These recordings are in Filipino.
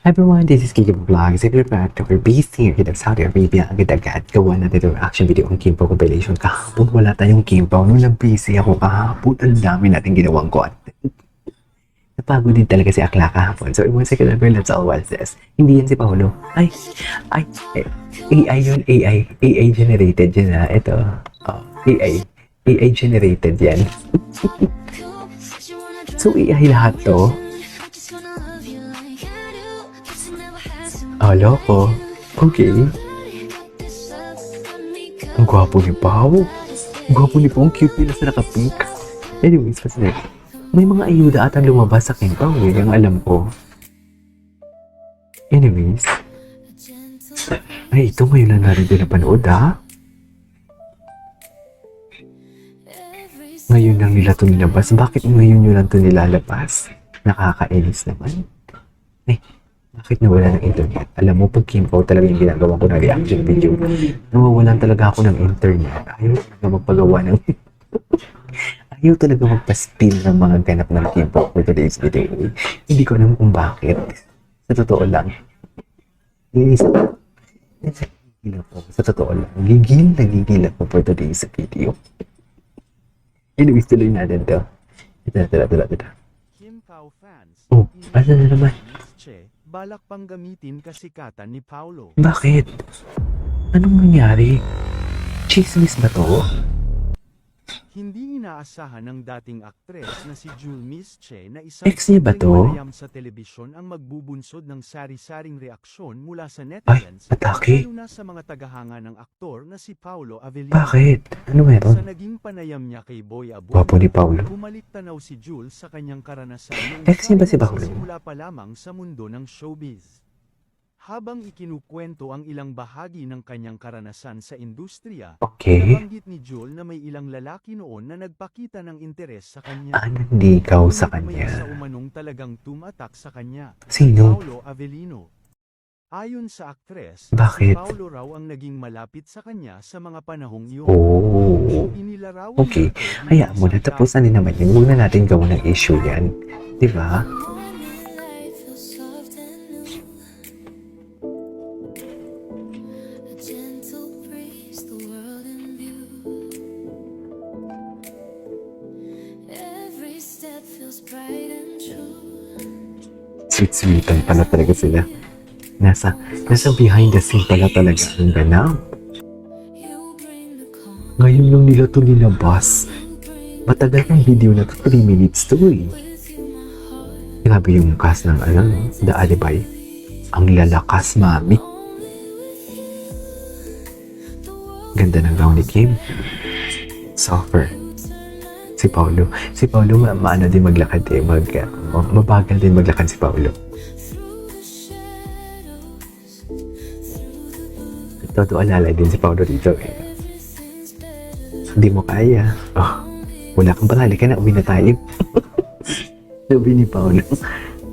Hi everyone, this is Kiki Vlogs. If you're back to our base here in Saudi Arabia, agad-agad gawa natin itong reaction video on Kimpo compilation. Kahapon wala tayong Kimpo. Nung nag-busy ako kahapon, ang dami natin ginawang content. Napagod din talaga si Akla kahapon. So, one second ago, let's all watch this. Hindi yan si Paolo. Ay, AI yun, AI generated yan ha. Ito, AI generated yan. So, AI lahat to. Loko. Okay. Ang gwapo ni Pao. Ang gwapo ni Pao. Ang cute nila sa nakapink. Anyways, what's next? May mga ayuda atang lumabas sa Kimpo. Yung alam ko. Anyways. Ay, ito ngayon lang natin pinapanood ha. Ngayon lang nila ito nilabas. Bakit ngayon nyo lang ito nilalabas? Nakakainis naman. Eh, bakit nawalan ng internet? Alam mo, pag Kimpo talaga yung ginagawa ko ng reaction video, nawawalan talaga ako ng internet. Ayaw talaga magpagawa ng... Ayaw talaga magpa-spin ng mga ganap ng Kimpo for today's video. Hindi ko alam kung bakit. Sa totoo lang. Sa totoo lang. Gigil ako for today's video. Anyways, tuloy natin to. Ito. Kim Pao fans. Oh, ano na naman? Balak pang gamitin kasikatan ni Paolo. Bakit? Anong nangyari? Chismis ba to? Hindi inaasahan ng dating aktres na si Jul Mische na isang Ex niya ba to? panayam sa telebisyon ang magbubunsod ng sari-saring reaksyon mula sa netizens, atake. lalo na sa mga tagahanga ng aktor na si Paolo Avellino. Bakit? Ano Sa meron? naging panayam niya kay Boy Abu, Gwapo ni Paolo. bumalik tanaw si Jul sa kanyang karanasan noong Ex niya ba si siya ay Paolo? nagsisimula pa lamang sa mundo ng showbiz. Habang ikinukwento ang ilang bahagi ng kanyang karanasan sa industriya, Okay. nabanggit ni Jul na may ilang lalaki noon na nagpakita ng interes sa kanya. Nanligaw sa Ngunit may isa kanya. umanong talagang tumatak sa kanya, Sino? Paolo Avellino. Ayon sa aktres, Bakit? si Paolo raw ang naging malapit sa kanya sa mga panahong iyon. Oh. Inilarawan Okay. nito bilang Hayaan mo na. isang Tapos na naman yun. Huwag na natin gawa ng issue yan. Diba? Sweet-sweetan pala talaga sila. Nasa behind the scene pala talaga ang ganap. Ngayon lang nila ito nilabas. Matagal ng video na ito, 3 minutes to eh. Grabe yung cast ng The Alibi. Ang lalakas, mami. Ganda ng gown ni Kim. Suffer. Si Paolo maano din maglakad eh. Mabagal din maglakad si Paolo. Todo alalay din si Paolo dito eh. Hindi mo kaya. Oh, wala kang bala. Halika na, uwi na tayo. Sabi ni Paolo.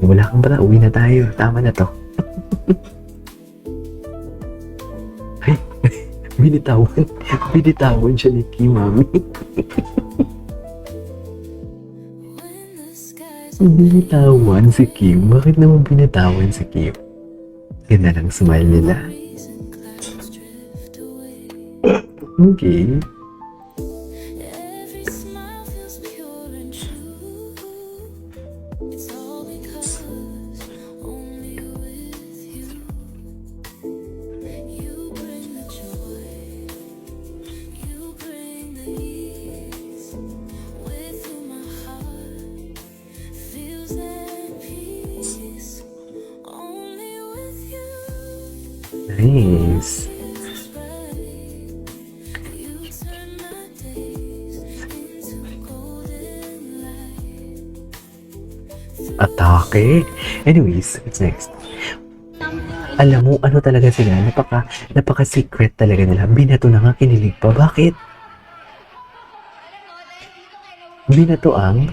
Wala kang bala, uwi na tayo. Tama na to. Ay, binitawan. Binitawan siya ni Kim, mami. Binitawan si Kim? Bakit naman binitawan si Kim? Ganda ng smile nila. Okay. Nice. Atake. Anyways, what's next? Alam mo, ano talaga sila? Napaka-secret talaga nila. Binato na nga, kinilig pa. Bakit? Binato ang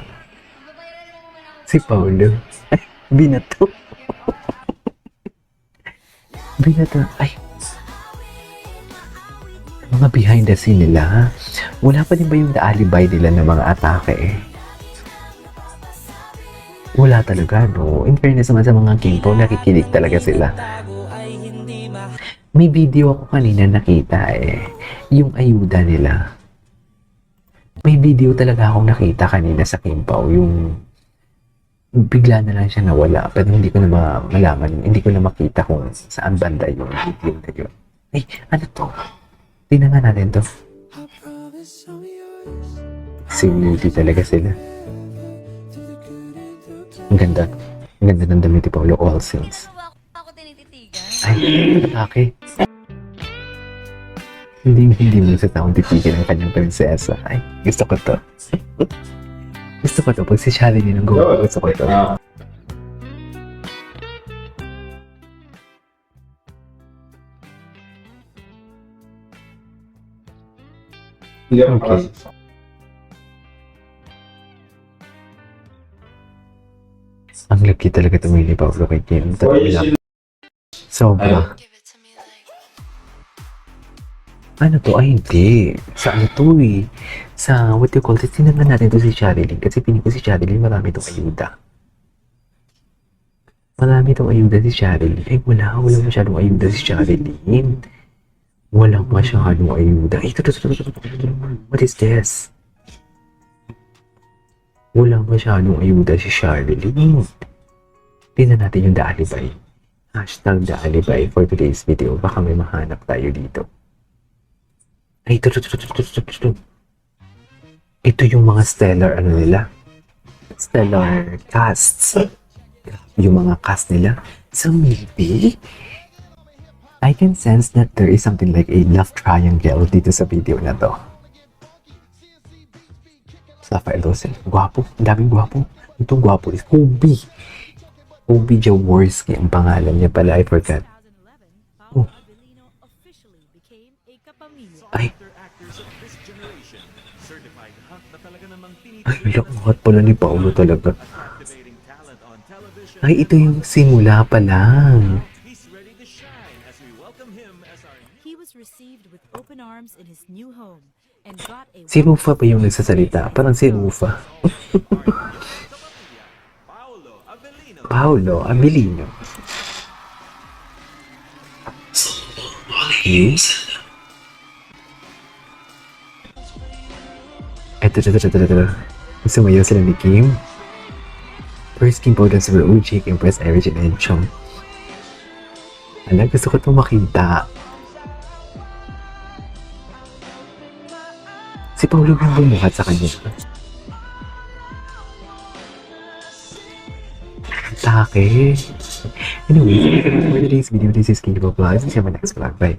si Paolo. Ay, binato. Binato. Ay. Mga behind the scene nila. Wala pa din ba yung The Alibi nila ng mga atake eh? Wala talaga, no? In fairness naman sa mga Kimpo, nakikinig talaga sila. May video ako kanina nakita yung ayuda nila. May video talaga akong nakita kanina sa Kimpaw, yung bigla na lang siya nawala, pero hindi ko na malaman, hindi ko na makita kung saan banda yung video na yun. Ay, ano to? Tingnan nga natin to. Sinuti talaga sila. Ang ganda. Ang ganda ng damit ni Paolo, all saints. Ako tinititigan. Ay, atake. Hindi mo sa taong titigan ng kanyang prinsesa. Ay, gusto ko to. Gusto ko to. Pag si Shalini ng go, gusto ko to. Okay. Ang laki talaga tumingin ni Paolo kay Kim. Talaga. Sobra. Give it to me like. Ano to? Ay, hindi. Sa ano to eh? Sa, what you call it? Tinangan natin to si Sharilyn. Kasi pinig ko si Sharilyn, marami itong ayuda. Marami itong ayuda si Sharilyn. Ay, wala masyadong ayuda si Sharilyn. Walang masyadong ayuda. Ay, ito. What is this? Walang masyadong ayuda si Sharilyn. Tingnan natin yung The Alibay. Hashtag The Alibay for today's video. Baka may mahanap tayo dito. Ay, ito. Ito yung mga stellar, ano nila? Stellar casts. Yung mga cast nila. So maybe, I can sense that there is something like a love triangle dito sa video na to. Rafael Rosel. Gwapo. Ang daming gwapo. Itong gwapo is Kobe. Kobe Jaworski ang pangalan niya pala. I forgot. Oh. Ay. Ay, lahat pala ni Paolo talaga. Ay, ito yung simula pa lang. He was received with open arms in his new home and got a Si Rufa pa yung nagsasalita. Parang si Rufa. Paolo Abilino. Okay. Ito. Sumayaw sila ni Kim. First Kim Paul dance were Uji, Impress, Irish, and Chong. Ala, gusto ko itong makita. Si Paolo yung bumuhat sa kanya. Atake. Anyway, for today's video, this is King of Vlogs. See you on my next vlog. Bye.